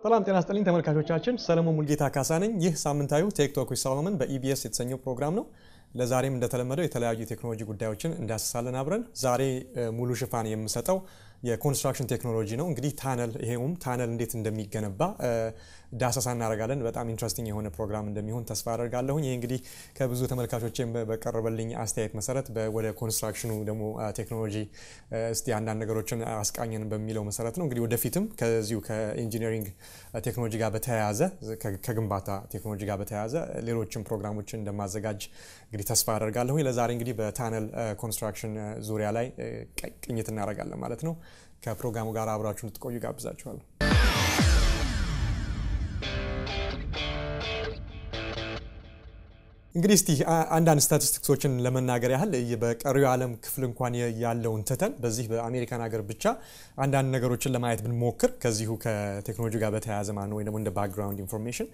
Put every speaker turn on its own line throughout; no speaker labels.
ሰላም ጤና ይስጥልኝ ተመልካቾቻችን ሰለሞን ሙልጌታ ካሳ ነኝ ይህ ሳምንታዊው ቴክቶክ ዊዝ ሰሎሞን በኢቢኤስ የተሰኘው ፕሮግራም ነው ለዛሬም እንደተለመደው የተለያዩ ቴክኖሎጂ ጉዳዮችን እንዳስሳለን አብረን ዛሬ ሙሉ ሽፋን የምሰጠው የኮንስትራክሽን ቴክኖሎጂ ነው እንግዲህ ታነል ይሄውም ታነል እንዴት እንደሚገነባ ዳሰሳ እናደርጋለን በጣም ኢንትረስቲንግ የሆነ ፕሮግራም እንደሚሆን ተስፋ አደርጋለሁ ይሄ እንግዲህ ከብዙ ተመልካቾችም በቀረበልኝ አስተያየት መሰረት ወደ ኮንስትራክሽኑ ደግሞ ቴክኖሎጂ እስቲ አንዳንድ ነገሮችን አስቃኘን በሚለው መሰረት ነው እንግዲህ ወደፊትም ከዚሁ ከኢንጂነሪንግ ቴክኖሎጂ ጋር በተያያዘ ከግንባታ ቴክኖሎጂ ጋር በተያያዘ ሌሎችም ፕሮግራሞችን እንደማዘጋጅ እንግዲህ ተስፋ አደርጋለሁ ለዛሬ እንግዲህ በታነል ኮንስትራክሽን ዙሪያ ላይ ቅኝት እናደርጋለን ማለት ነው ከፕሮግራሙ ጋር አብራችሁ እንድትቆዩ ጋብዛችኋለሁ እንግዲህ እስቲ አንዳንድ ስታቲስቲክሶችን ለመናገር ያህል በቀሪው ዓለም ክፍል እንኳን ያለውን ተተን በዚህ በአሜሪካን ሀገር ብቻ አንዳንድ ነገሮችን ለማየት ብንሞክር ከዚሁ ከቴክኖሎጂ ጋር በተያያዘ ማለት ነው ወይ ደግሞ እንደ ባክግራውንድ ኢንፎርሜሽን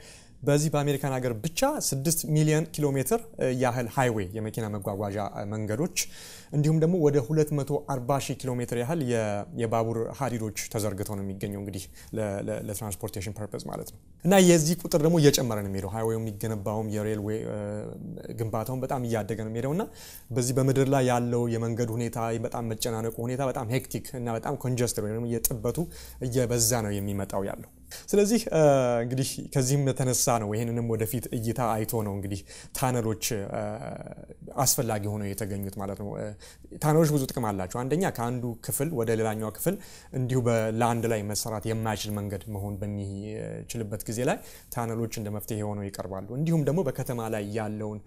በዚህ በአሜሪካን ሀገር ብቻ 6 ሚሊዮን ኪሎ ሜትር ያህል ሃይዌይ የመኪና መጓጓዣ መንገዶች እንዲሁም ደግሞ ወደ 240,000 ኪሎ ሜትር ያህል የባቡር ሀዲዶች ተዘርግተው ነው የሚገኘው እንግዲህ ለትራንስፖርቴሽን ፐርፐዝ ማለት ነው እና የዚህ ቁጥር ደግሞ እየጨመረ ነው የሚሄደው ሃይዌው የሚገነባው የሬልዌይ ግንባታውን በጣም እያደገ ነው የሚሄደውና በዚህ በመድር ላይ ያለው የመንገድ ሁኔታ በጣም መጨናነቁ ሁኔታ በጣም ሄክቲክ እና በጣም ኮንጀስትድ ወይም የጥበቱ እየበዛ ነው የሚመጣው ያለው ስለዚህ እንግዲህ ከዚህም ተነሳ ነው ይሄንንም ወደፊት እይታ አይቶ ነው እንግዲህ ታነሎች አስፈላጊ ሆነው የተገኙት ማለት ነው ታነሎች ብዙ ጥቅም አላቸው አንደኛ ከአንዱ ክፍል ወደ ሌላኛው ክፍል እንዲሁ በላንድ ላይ መሰራት የማይችል መንገድ መሆን በሚችልበት ጊዜ ላይ ታነሎች እንደ መፍትሄ ሆነው ይቀርባሉ እንዲሁም ደግሞ በከተማ ላይ ያለውን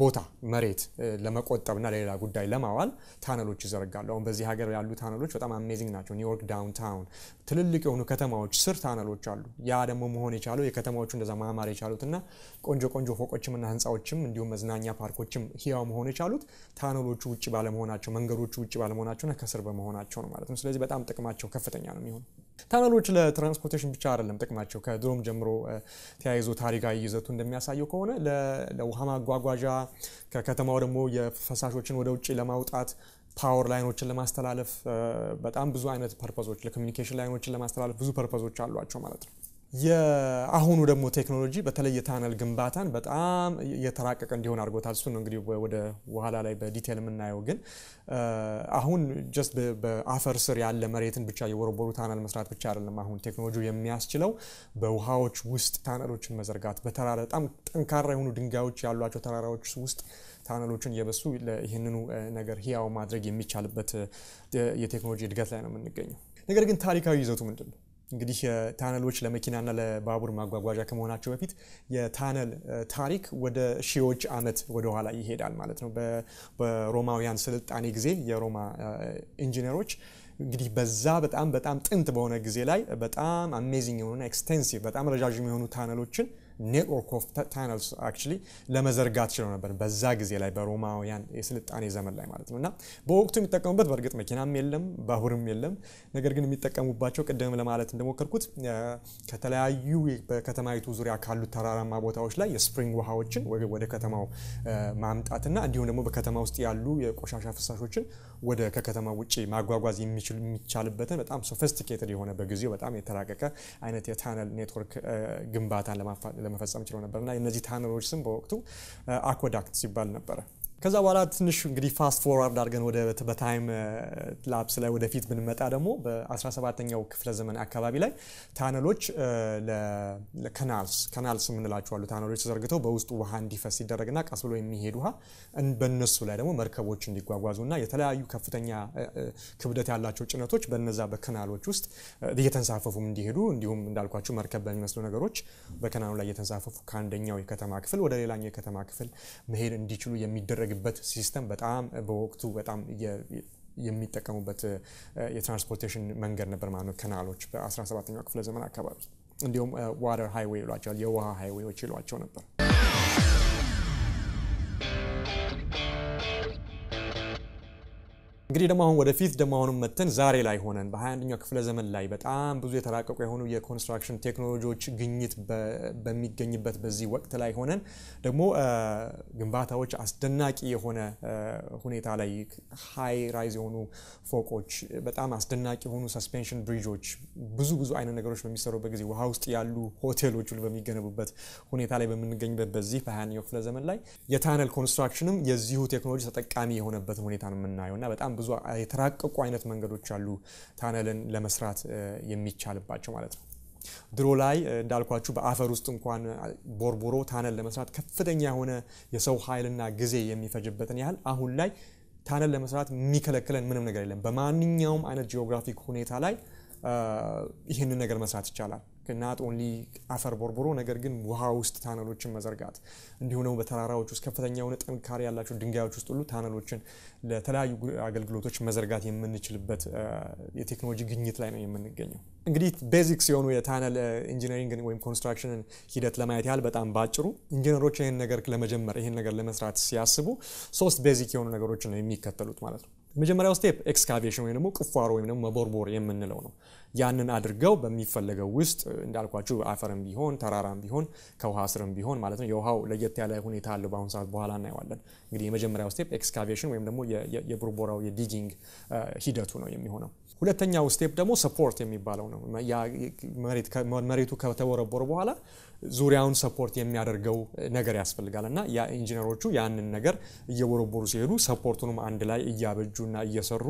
ቦታ መሬት ለመቆጠብና ለሌላ ጉዳይ ለማዋል ታነሎች ይዘረጋሉ አሁን በዚህ ሀገር ያሉ ታነሎች በጣም አሜዚንግ ናቸው ኒውዮርክ ዳውንታውን ትልልቅ የሆኑ ከተማዎች ስር ታነሎች አሉ ያ ደግሞ መሆን የቻለው የከተማዎቹ እንደዛ ማማር የቻሉትና ቆንጆ ፎቆችምና ህንጻዎችም እንዲሁም መዝናኛ ፓርኮችም ሂያው መሆን የቻሉት ታነሎቹ ውጪ ባለመሆናቸው መንገዶቹ ውጪ ባለመሆናቸውና ከስር በመሆናቸው ነው ማለት ነው ስለዚህ በጣም ጥቅማቸው ከፍተኛ ነው የሚሆነው ታነሎች ለትራንስፖርቴሽን ብቻ አይደለም ጥቅማቸው ከድሮም ጀምሮ ተያይዞ ታሪካዊ ይዘቱ እንደሚያሳየው ከሆነ ለውሃ ማጓጓዣ ከከተማው ደግሞ የፈሳሾችን ወደ ውጪ ለማውጣት ፓወር ላይኖችን ለማስተላለፍ በጣም ብዙ አይነት ፐርፐዞች ለኮሙኒኬሽን ላይኖችን ለማስተላለፍ ብዙ ፐርፐዞች አሏቸው ማለት ነው የአሁኑ ደግሞ ቴክኖሎጂ በተለየ ታነል ግንባታን በጣም የተራቀቀ እንዲሆን አድርጎታል እሱ ነው እንግዲህ ወደ በኋላ ላይ በዲቴል የምናየው ግን አሁን ጀስት በአፈር ስር ያለ መሬትን ብቻ የወረቦሩ ታነል መስራት ብቻ አይደለም አሁን ቴክኖሎጂው የሚያስችለው በውሃዎች ውስጥ ታነሎችን መዘርጋት በተራራ በጣም ጠንካራ የሆኑ ድንጋዮች ያሏቸው ተራራዎች ውስጥ ታነሎችን የበሱ ለይሄንኑ ነገር ሂያው ማድረግ የሚቻልበት የቴክኖሎጂ እድገት ላይ ነው የምንገኘው ነገር ግን ታሪካዊ ይዘቱ ምንድነው እንግዲህ ታነሎች ለመኪናና ለባቡር ማጓጓዣ ከመሆናቸው በፊት የታነል ታሪክ ወደ ሺዎች አመት ወደ ኋላ ይሄዳል ማለት ነው በሮማውያን ስልጣኔ ጊዜ የሮማ ኢንጂነሮች እንግዲህ በዛ በጣም ጥንት በሆነ ጊዜ ላይ በጣም አሜዚንግ የሆነና ኤክስቴንሲቭ በጣም ረጃጅም የሆኑ ታነሎችን network of tunnels actually ለመዘርጋት ችለው ነበር በዛ ጊዜ ላይ በሮማውያን የስልጣኔ ዘመን ላይ ማለት ነውና በወቅቱ የሚጠቀሙበት በርግጥ መኪናም የለም ባቡርም የለም ነገር ግን የሚጠቀሙባቸው ቀደም ለማለት እንደሞከርኩት ከተለያዩ በከተማይቱ ዙሪያ ካሉ ተራራማ ቦታዎች ላይ የስፕሪንግ ውሃዎችን ወደ ከተማው ማምጣትና እንዲሁም ደግሞ በከተማ ውስጥ ያሉ የቆሻሻ ፍሳሾችን ወደ ከከተማው ውጪ ማጓጓዝ የሚቻልበትን በጣም ሶፊስቲኬትድ የሆነ በጊዜው በጣም የተራቀቀ አይነት የታነል ኔትወርክ ግንባታን ለመፈጸም ችሎ ነበርና እነዚህ ታነሎች ስም በወቅቱ አኳዳክት ሲባል ነበር ከዛ በኋላ ትንሽ እንግዲህ ፋስት ፎርዋርድ አድርገን ወደ በታይም ላፕስ ላይ ወደፊት ብንመጣ ደግሞ በ17ኛው ክፍለ ዘመን አካባቢ ላይ ታነሎች ለካናልስ ምንላቸው አሉ ታነሎች ተዘርግተው በውስጡ ውሃ እንዲፈስ ይደረግና ቀስ ብሎ የሚሄድ ውሃ በእነሱ ላይ ደግሞ መርከቦች እንዲጓጓዙና የተለያዩ ከፍተኛ ክብደት ያላቸው ጭነቶች በእነዛ በካናሎች ውስጥ እየተንሳፈፉም እንዲሄዱ እንዲሁም እንዳልኳችሁ መርከብ በሚመስሉ ነገሮች በካናሉ ላይ እየተንሳፈፉ ከአንደኛው የከተማ ክፍል ወደ ሌላኛው የከተማ ክፍል መሄድ እንዲችሉ የሚደረግ በት ሲስተም በጣም በወቅቱ በጣም የሚጠቀሙበት የትራንስፖርቴሽን መንገድ ነበር ማለት ነው ካናሎች በ17ኛው ክፍለ ዘመን አካባቢ እንዲሁም ዋተር ሃይዌይ ይሏቸዋል የውሃ ሃይዌዮች ይሏቸው ነበር እንግዲህ ደግሞ አሁን ወደፊት ደግሞ አሁንም መተን ዛሬ ላይ ሆነን በ21ኛው ክፍለ ዘመን ላይ በጣም ብዙ የተራቀቁ የሆኑ የኮንስትራክሽን ቴክኖሎጂዎች ግኝት በሚገኝበት በዚህ ወቅት ላይ ሆነን ደግሞ ግንባታዎች አስደናቂ የሆነ ሁኔታ ላይ ሃይ ራይዝ የሆኑ ፎቆች በጣም አስደናቂ የሆኑ ሰስፔንሽን ብሪጆች ብዙ አይነት ነገሮች በሚሰሩበት ጊዜ ውሃ ውስጥ ያሉ ሆቴሎች ሁሉ በሚገነቡበት ሁኔታ ላይ በምንገኝበት በዚህ በ21ኛው ክፍለ ዘመን ላይ የታነል ኮንስትራክሽንም የዚሁ ቴክኖሎጂ ተጠቃሚ የሆነበትን ሁኔታ ነው የምናየውና በጣም ብዙ የተራቀቁ አይነት መንገዶች አሉ ታነልን ለመስራት የሚቻልባቸው ማለት ነው። ድሮ ላይ እንዳልኳችሁ በአፈር ውስጥ እንኳን ቦርቦሮ ታነል ለመስራት ከፍተኛ የሆነ የሰው ኃይልና ጊዜ የሚፈጅበትን ያህል አሁን ላይ ታነል ለመስራት የሚከለክለን ምንም ነገር የለም። በማንኛውም አይነት ጂኦግራፊክ ሁኔታ ላይ ይህንን ነገር መስራት ይቻላል። not only አፈር ቦርቦሮ ነገር ግን ውሃ ውስጥ ታነሎችን መዘርጋት እንዲሁም ነው በተራራዎች ውስጥ ከፍተኛ የሆነ ጥንካሬ ያላቸው ድንጋዮች ውስጥ ሁሉ ታነሎችን ለተለያዩ አገልግሎቶች መዘርጋት የምንችልበት የቴክኖሎጂ ግኝት ላይ ነው የምንገኘው። እንግዲህ ቤዚክስ የሆኑ የታነል ኢንጂነሪንግ ወይም ኮንስትራክሽን ሂደት ለማየት ያህል በጣም ባጭሩ ኢንጂነሮች ይሄን ነገር ለመጀመር ይሄን ነገር ለመስራት ሲያስቡ ሶስት ቤዚክ የሆኑ ነገሮችን ነው የሚከተሉት ማለት ነው። መጀመሪያው ስቴፕ ኤክስካቬሽን ወይም ደግሞ ቁፋሮ ወይም ደግሞ መቦርቦር የምንለው ነው። ያንን አድርገው በሚፈልገው ውስጥ እንዳልኳችሁ አፈርም ቢሆን ተራራም ቢሆን ከውሃ ስርም ቢሆን ማለት ነው። የውሃው ለየት ያለ ሁኔታ አለው በአሁን ሰዓት በኋላ እናየዋለን። እንግዲህ የመጀመሪያው ስቴፕ ኤክስካቬሽን ወይም ደግሞ የቦርቦራው የዲጊንግ ሂደቱ ነው የሚሆነው። ሁለተኛው ስቴፕ ደግሞ ሰፖርት የሚባለው ነው። ያ መሬቱ ከተቦረቦረ በኋላ ዙሪያውን ሰፖርት የሚያደርገው ነገር ያስፈልጋልና ያ ኢንጂነሮቹ ያንን ነገር እየቦረቦሩ ሲሄዱ ሰፖርቱንም አንድ ላይ እያበጁና እየሰሩ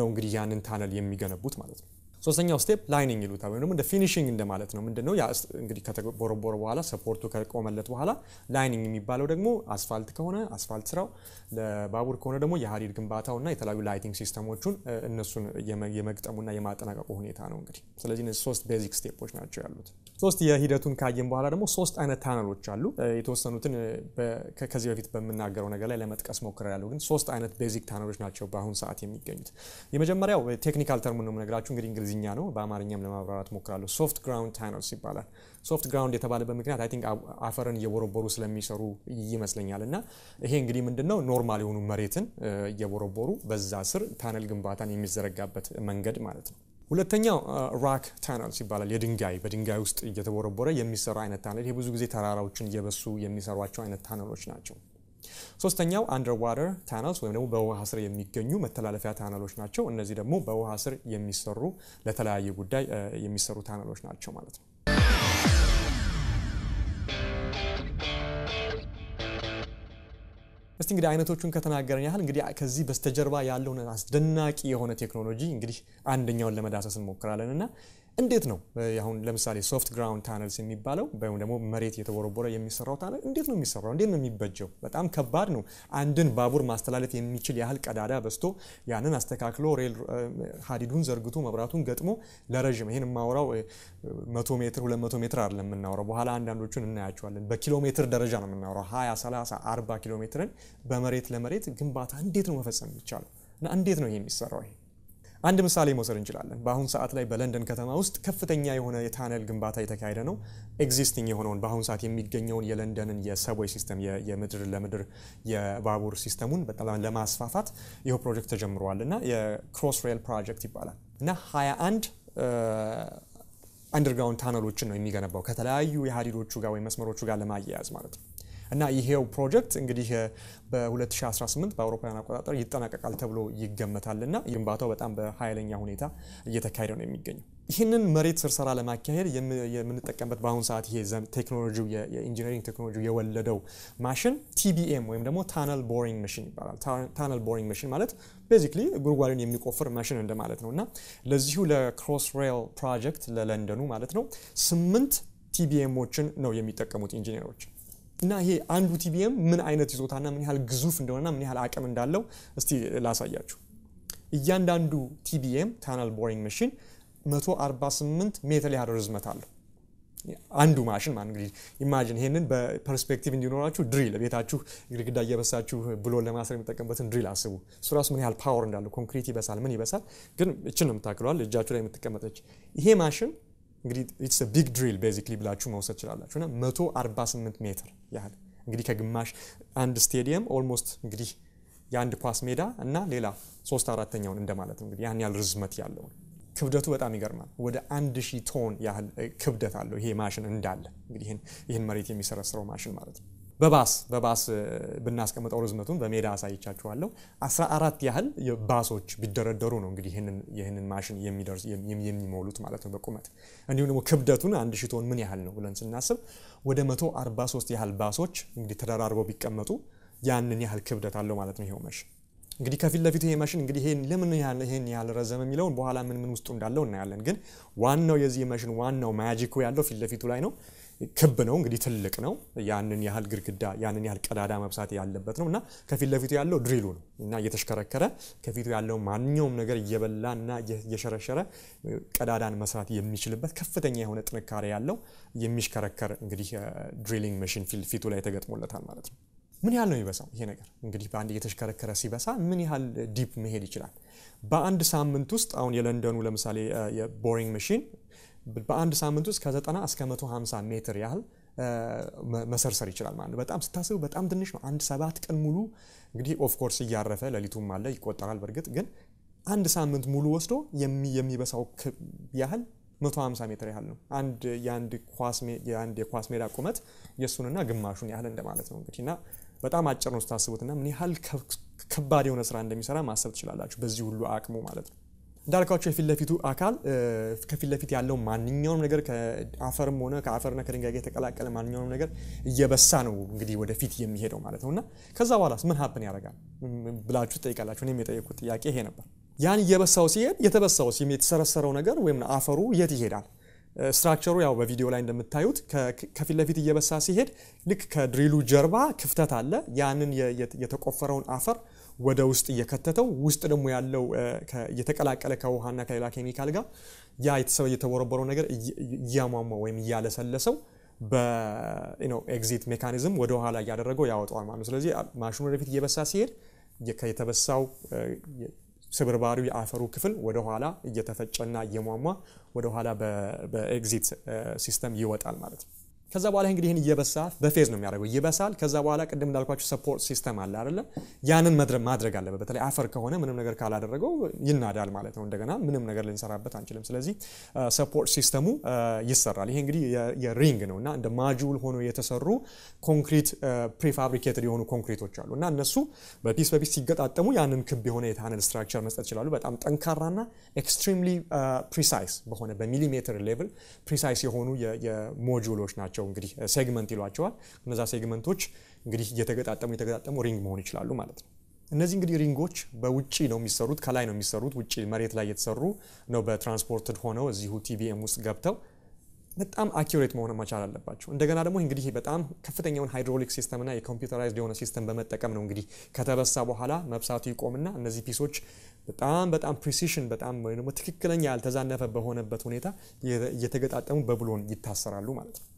ነው እንግዲህ ያንን ታነል የሚገነቡት ማለት ነው። ሶስተኛው ስቴፕ ላይኒንግ ይሉታል ወይም ደግሞ ፊኒሺንግ እንደማለት ነው። ምንድነው ያ እንግዲህ ከተቦረቦረ በኋላ ሰፖርቱ ከቆመለት በኋላ ላይኒንግ የሚባለው ደግሞ አስፋልት ከሆነ አስፋልት ስራው፣ ለባቡር ከሆነ ደግሞ የሀዲድ ግንባታውና የተለያዩ ላይቲንግ ሲስተሞቹን እነሱን የመግጠሙና የማጠናቀቁ ሁኔታ ነው እንግዲህ። ስለዚህ እነዚህ ሶስት ቤዚክ ስቴፖች ናቸው ያሉት። ሶስት የሂደቱን ካየን በኋላ ደግሞ ሶስት አይነት ታነሎች አሉ። የተወሰኑትን ከዚህ በፊት በመናገረው ነገር ላይ ለመጥቀስ ሞክሬያለሁ፣ ግን ሶስት አይነት ቤዚክ ታነሎች ናቸው በአሁን ሰዓት የሚገኙት። የመጀመሪያው ቴክኒካል ተርሙን ነው የምነግራችሁ እንግዲህ እንግሊዝኛ ነው፣ በአማርኛም ለማብራራት ሞክራለሁ። ሶፍት ግራውንድ ታነልስ ይባላል። ሶፍት ግራውንድ የተባለበት ምክንያት አይ ቲንክ አፈርን እየቦረቦሩ ስለሚሰሩ ይመስለኛልና ይሄ እንግዲህ ምንድነው ኖርማል የሆኑ መሬትን እየቦረቦሩ በዛ ስር ታነል ግንባታን የሚዘረጋበት መንገድ ማለት ነው። ሁለተኛው ራክ ታነልስ ይባላል። በድንጋይ ውስጥ እየተቦረቦረ የሚሰራ አይነት ታነል። ይሄ ብዙ ጊዜ ተራራዎችን እየበሱ የሚሰሯቸው አይነት ታነሎች ናቸው። ሶስተኛው አንደርዋተር ታነልስ ወይም ደግሞ በውሃ ስር የሚገኙ መተላለፊያ ታነሎች ናቸው። እነዚህ ደግሞ በውሃ ስር የሚሰሩ ለተለያየ ጉዳይ የሚሰሩ ታነሎች ናቸው ማለት ነው። እስቲ እንግዲህ አይነቶቹን ከተናገረን ያህል እንግዲህ ከዚህ በስተጀርባ ያለው አስደናቂ የሆነ ቴክኖሎጂ እንግዲህ አንደኛውን ለመዳሰስ እንሞክራለንና እንዴት ነው አሁን ለምሳሌ ሶፍት ግራውንድ ታነልስ የሚባለው ወይም ደግሞ መሬት የተቦረቦረ የሚሰራው ታነል እንዴት ነው የሚሰራው? እንዴት ነው የሚበጀው? በጣም ከባድ ነው። አንድን ባቡር ማስተላለፍ የሚችል ያህል ቀዳዳ በስቶ ያንን አስተካክሎ ሬል ሀዲዱን ዘርግቶ መብራቱን ገጥሞ ለረጅም ይሄን ማውራው 100 ሜትር 200 ሜትር አይደለም የምናወራው። በኋላ አንዳንዶቹን እናያቸዋለን። በኪሎ ሜትር ደረጃ ነው የምናወራው። 20 30 40 ኪሎ ሜትርን በመሬት ለመሬት ግንባታ እንዴት ነው መፈጸም የሚቻለው? እና እንዴት ነው የሚሰራው? ይሄ አንድ ምሳሌ መውሰድ እንችላለን። በአሁን ሰዓት ላይ በለንደን ከተማ ውስጥ ከፍተኛ የሆነ የታነል ግንባታ የተካሄደ ነው። ኤግዚስቲንግ የሆነውን በአሁን ሰዓት የሚገኘውን የለንደንን የሰብዌይ ሲስተም የምድር ለምድር የባቡር ሲስተሙን በጣም ለማስፋፋት ይሄው ፕሮጀክት ተጀምሯልና የክሮስ ሬል ፕሮጀክት ይባላል እና 21 አንደርግራውንድ ታነሎችን ነው የሚገነባው ከተለያዩ የሀዲዶቹ ጋር ወይ መስመሮቹ ጋር ለማያያዝ ማለት ነው። እና ይሄው ፕሮጀክት እንግዲህ በ2018 በአውሮፓውያን አቆጣጠር ይጠናቀቃል ተብሎ ይገመታልና ግንባታው በጣም በኃይለኛ ሁኔታ እየተካሄደ ነው የሚገኘው። ይህንን መሬት ስራ ለማካሄድ የምንጠቀምበት በአሁን ሰዓት ይሄ ቴክኖሎጂው የኢንጂነሪንግ ቴክኖሎጂው የወለደው ማሽን TBM ወይም ደግሞ ታነል ቦሪንግ ማሽን ይባላል። ታነል ቦሪንግ ማሽን ማለት ቤዚክሊ ጉድጓድን የሚቆፍር ማሽን እንደማለት ነውና ለዚሁ ለክሮስ ሬል ፕሮጀክት ለለንደኑ ማለት ነው 8 TBMዎችን ነው የሚጠቀሙት ኢንጂነሮች። እና ይሄ አንዱ TBM ምን አይነት ይዞታና ምን ያህል ግዙፍ እንደሆነና ምን ያህል አቅም እንዳለው እስቲ ላሳያችሁ። እያንዳንዱ TBM ታነል ቦሪንግ ማሽን 148 ሜትር ያህል ርዝመት አለው። አንዱ ማሽን ማለት እንግዲህ ኢማጂን ይሄንን በፐርስፔክቲቭ እንዲኖራችሁ ድሪል ቤታችሁ ግድግዳ እየበሳችሁ ብሎ ለማሰር የሚጠቀምበትን ድሪል አስቡ። እሱ ራሱ ምን ያህል ፓወር እንዳለው ኮንክሪት ይበሳል ምን ይበሳል፣ ግን እቺን ነው የምታክለዋል እጃችሁ ላይ የምትቀመጠች ይሄ ማሽን እንግዲህ it's a big drill basically ብላችሁ መውሰድ ይችላልላችሁና 148 ሜትር ያህል እንግዲህ ከግማሽ አንድ ስቴዲየም ኦልሞስት እንግዲህ የአንድ ኳስ ሜዳ እና ሌላ 3/4ኛውን እንደማለት ነው እንግዲህ ያን ያህል ርዝመት ያለው ክብደቱ በጣም ይገርማል ወደ 1000 ቶን ያህል ክብደት አለው ይሄ ማሽን እንዳለ እንግዲህ ይሄን መሬት የሚሰረስረው ማሽን ማለት ነው በባስ ብናስቀምጠው ርዝመቱን በሜዳ አሳይቻችኋለሁ 14 ያህል ባሶች ቢደረደሩ ነው እንግዲህ ይሄንን ማሽን የሚደርስ የሚሞሉት ማለት ነው በቁመት እንዲሁም ደግሞ ክብደቱን 1000 ቶን ምን ያህል ነው ብለን ስናስብ ወደ 143 ያህል ባሶች እንግዲህ ተደራርበው ቢቀመጡ ያንን ያህል ክብደት አለው ማለት ነው ይሄው ማሽን እንግዲህ ከፊት ለፊቱ ይሄ ማሽን እንግዲህ ለምን ይሄን ያህል ረዘመ የሚለውን በኋላ ምን ውስጡ እንዳለው እናያለን ግን ዋናው የዚህ ማሽን ዋናው ማጂኩ ያለው ፊት ለፊቱ ላይ ነው ክብ ነው እንግዲህ ትልቅ ነው ያንን ያህል ግርግዳ ያንን ያህል ቀዳዳ መብሳት ያለበት ነውና ከፊት ለፊቱ ያለው ድሪሉ ነው እና እየተሽከረከረ ከፊቱ ያለው ማንኛውም ነገር እየበላና እየሸረሸረ ቀዳዳን መስራት የሚችልበት ከፍተኛ የሆነ ጥንካሬ ያለው የሚሽከረከር እንግዲህ ድሪሊንግ ማሽን ፊቱ ላይ ተገጥሞለታል ማለት ነው ምን ያህል ነው ይበሳው ይሄ ነገር እንግዲህ በአንድ እየተሽከረከረ ሲበሳ ምን ያህል ዲፕ መሄድ ይችላል በአንድ ሳምንት ውስጥ አሁን የለንደኑ ለምሳሌ የቦሪንግ ማሽን በአንድ ሳምንት ውስጥ ከ90 እስከ 150 ሜትር ያህል መሰርሰር ይችላል ማለት ነው በጣም ስታስቡ በጣም ትንሽ ነው አንድ 7 ቀን ሙሉ እንግዲህ ኦፍ ኮርስ እያረፈ ለሊቱም አለ ይቆጠራል በርግጥ ግን አንድ ሳምንት ሙሉ ወስዶ የሚበሳው ያህል 150 ሜትር ያህል ነው የአንድ የኳስ ሜዳ ቁመት የሱንና ግማሹን ያህል እንደማለት ነው እንግዲህና በጣም አጭር ነው ስታስቡትና ምን ያህል ከባድ የሆነ ስራ እንደሚሰራ ማሰብ ትችላላችሁ በዚህ ሁሉ አቅሙ ማለት ነው እንዳልኳችሁ የፊት ለፊቱ አካል ከፊት ለፊት ያለው ማንኛውም ነገር ከአፈርም ሆነ ከአፈርና ከድንጋይ ጋር የተቀላቀለ ማንኛውም ነገር እየበሳ ነው እንግዲህ ወደፊት የሚሄደው ማለት ነውና ከዛ በኋላስ ምን ሀፕን ያደርጋል ብላችሁ ጠይቃላችሁ እኔም የጠየቁት ጥያቄ ይሄ ነበር ያን እየበሳው ሲሄድ የተበሳው የተሰረሰረው ነገር ወይም አፈሩ የት ይሄዳል ስትራክቸሩ ያው በቪዲዮ ላይ እንደምታዩት ከፊት ለፊት እየበሳ ሲሄድ ልክ ከድሪሉ ጀርባ ክፍተት አለ ያንን የተቆፈረውን አፈር ወደ ውስጥ እየከተተው ውስጥ ደግሞ ያለው የተቀላቀለ ከውሃና ከሌላ ኬሚካል ጋር ያ የተወረበረው ነገር እያሟሟ ወይም እያለሰለሰው ኤግዚት ሜካኒዝም ወደ ኋላ ያደረገው ያወጣዋል ማለት ነው ስለዚህ ማሽኑ ወደፊት እየበሳ ሲሄድ የተበሳው ስብርባሪው የአፈሩ ክፍል ወደ ኋላ እየተፈጨና እየሟሟ ወደ ኋላ በኤግዚት ሲስተም ይወጣል ማለት ነው ከዛ በኋላ እንግዲህ ይሄን እየበሳ በፌዝ ነው የሚያደርገው ይበሳል ከዛ በኋላ ቀደም እንዳልኳችሁ ሰፖርት ሲስተም አለ አይደለ ያንን ማድረግ አለበት በተለይ አፈር ከሆነ ምንም ነገር ካላደረገው ይናዳል ማለት ነው እንደገና ምንም ነገር ልንሰራበት አንችልም ስለዚህ ሰፖርት ሲስተሙ ይሰራል ይሄ እንግዲህ የሪንግ ነውና እንደ ማጁል ሆኖ የተሰሩ ኮንክሪት ፕሪፋብሪኬትድ የሆኑ ኮንክሪቶች አሉና እነሱ በፒስ ሲገጣጠሙ ያንን ክብ የሆነ የታነል ስትራክቸር መስጠት ይችላሉ በጣም ጠንካራና ኤክስትሪምሊ ፕሪሳይስ በሆነ በሚሊሜትር ሌቭል ፕሪሳይስ የሆኑ የሞጁሎች ናቸው እንግዲህ ሴግመንት ይሏቸዋል እነዛ ሴግመንቶች እንግዲህ እየተገጣጠሙ ሪንግ መሆን ይችላሉ ማለት ነው እነዚህ እንግዲህ ሪንጎች በውጪ ነው የሚሰሩት ከላይ ነው የሚሰሩት ውጪ መሬት ላይ የተሰሩ ነው በትራንስፖርትድ ሆነው እዚሁ ቲቢኤም ውስጥ ገብተው በጣም አኪዩሬት መሆን መቻል አለባቸው እንደገና ደግሞ እንግዲህ በጣም ከፍተኛውን ሃይድሮሊክ ሲስተም እና የኮምፒውተራይዝድ የሆነ ሲስተም በመጠቀም ነው እንግዲህ ከተበሳ በኋላ መብሳቱ ይቆምና እነዚህ ፒሶች በጣም ፕሪሲሽን በጣም ወይ ደግሞ ትክክለኛ ያልተዛነፈ በሆነበት ሁኔታ እየተገጣጠሙ በብሎን ይታሰራሉ ማለት ነው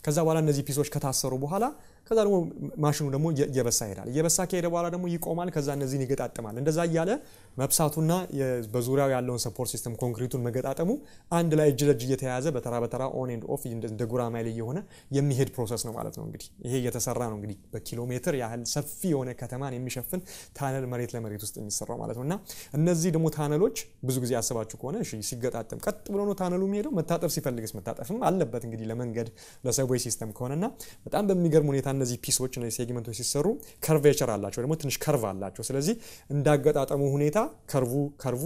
ከዛ በኋላ እነዚህ ፒሶች ከታሰሩ በኋላ ከዛ ደግሞ ማሽኑ ደግሞ እየበሳ ይሄዳል እየበሳ ከሄደ በኋላ ደግሞ ይቆማል ከዛ እነዚህን ይገጣጠማል እንደዛ እያለ መብሳቱና በዙሪያው ያለውን ሰፖርት ሲስተም ኮንክሪቱን መገጣጠሙ አንድ ላይ እጅ ለእጅ እየተያያዘ በተራ ኦን ኤንድ ኦፍ እንደ ጉራማይሌ የሆነ የሚሄድ ፕሮሰስ ነው ማለት ነው እንግዲህ ይሄ እየተሰራ ነው እንግዲህ በኪሎሜትር ያህል ሰፊ የሆነ ከተማን የሚሸፍን ታነል መሬት ለመሬት ውስጥ የሚሰራው ማለት ነውና እነዚህ ደግሞ ታነሎች ብዙ ጊዜ ያስባችሁ ከሆነ እሺ ሲገጣጠም ቀጥ ብሎ ነው ታነሉ የሚሄደው መታጠፍ ሲፈልግስ መታጠፍም አለበት እንግዲህ ለመንገድ ለሰብዌይ ሲስተም ከሆነና በጣም በሚገርም ሁኔታ እነዚህ ፒሶች እነዚህ ሴግመንቶች ሲሰሩ ከርቬቸር አላቸው ደግሞ ትንሽ ከርቭ አላቸው ስለዚህ እንዳገጣጠሙ ሁኔታ ከርቭ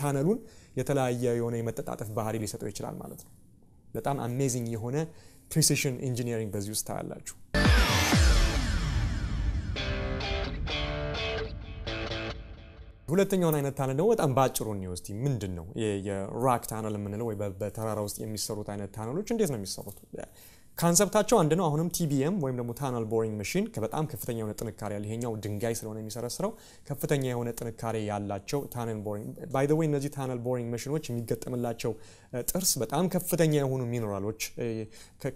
ታነሉን የተለያየ የሆነ የመተጣጠፍ ባህሪ ሊሰጠው ይችላል ማለት ነው በጣም አሜዚንግ የሆነ ፕሪሲሽን ኢንጂነሪንግ በዚህ ውስጥ ታያላችሁ ሁለተኛው አይነት ታነል ደግሞ በጣም ባጭሩ ነው እስቲ ምንድነው የራክ ታነል የምንለው ወይ በተራራ ውስጥ የሚሰሩት አይነት ታነሎች እንዴት ነው የሚሰሩት ካንሰፕታቸው አንድ ነው አሁንም ቲቢኤም ወይም ደግሞ ታነል ቦሪንግ ማሽን በጣም ከፍተኛ የሆነ ጥንካሬ ያለው ይሄኛው ድንጋይ ስለሆነ የሚሰረስረው ከፍተኛ የሆነ ጥንካሬ ያላቸው ታነል ቦሪንግ ባይ ዘ ዌይ እነዚህ ታነል ቦሪንግ ማሽኖች የሚገጠምላቸው ጥርስ በጣም ከፍተኛ የሆኑ ሚነራሎች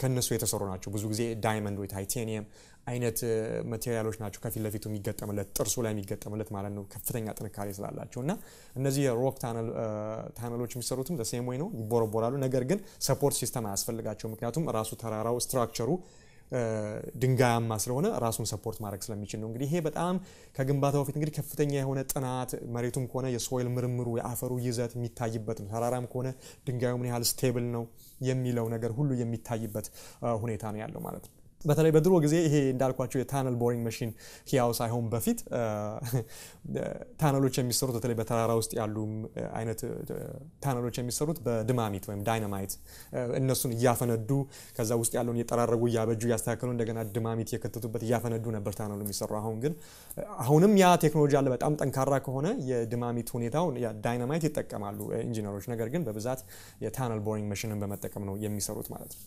ከነሱ የተሰሩ ናቸው ብዙ ጊዜ ዳይመንድ ወይ ታይታኒየም አይነት ማቴሪያሎች ናቸው ከፊት ለፊቱ የሚገጠምለት ጥርሱ ላይ የሚገጠምለት ማለት ነው ከፍተኛ ጥንካሬ ስላላቸውና እነዚህ ሮክ ታነሎች የሚሰሩትም ዘሴም ወይ ነው ይቦረቦራሉ ነገር ግን ሰፖርት ሲስተም አያስፈልጋቸው ምክንያቱም ራሱ ተራራው ስትራክቸሩ ድንጋያማ ስለሆነ ራሱን ሰፖርት ማድረግ ስለሚችል ነው እንግዲህ ይሄ በጣም ከግንባታው በፊት እንግዲህ ከፍተኛ የሆነ ጥናት መሬቱም ከሆነ የሶይል ምርምሩ የአፈሩ ይዘት የሚታይበት ነው ተራራም ከሆነ ድንጋዩ ምን ያህል ስቴብል ነው የሚለው ነገር ሁሉ የሚታይበት ሁኔታ ነው ያለው ማለት ነው በተለይ በድሮ ጊዜ ይሄ እንዳልኳቸው የታነል ቦሪንግ ማሽን ሂያው ሳይሆን በፊት ታነሎች የሚሰሩት በተለይ በተራራ ውስጥ ያሉ አይነት ታነሎች የሚሰሩት በድማሚት ወይም ዳይናማይት እነሱን ያፈነዱ ከዛ ውስጥ ያለውን የጠራረጉ ያበጁ ያስተካከሉ እንደገና ድማሚት የከተቱበት ያፈነዱ ነበር ታነሉ የሚሰሩ አሁን ግን አሁንም ያ ቴክኖሎጂ አለ በጣም ጠንካራ ከሆነ የድማሚት ሁኔታው ያ ዳይናማይት ይጠቀማሉ ኢንጂነሮች ነገር ግን በብዛት የታነል ቦሪንግ ማሽንን በመጠቀም ነው የሚሰሩት ማለት ነው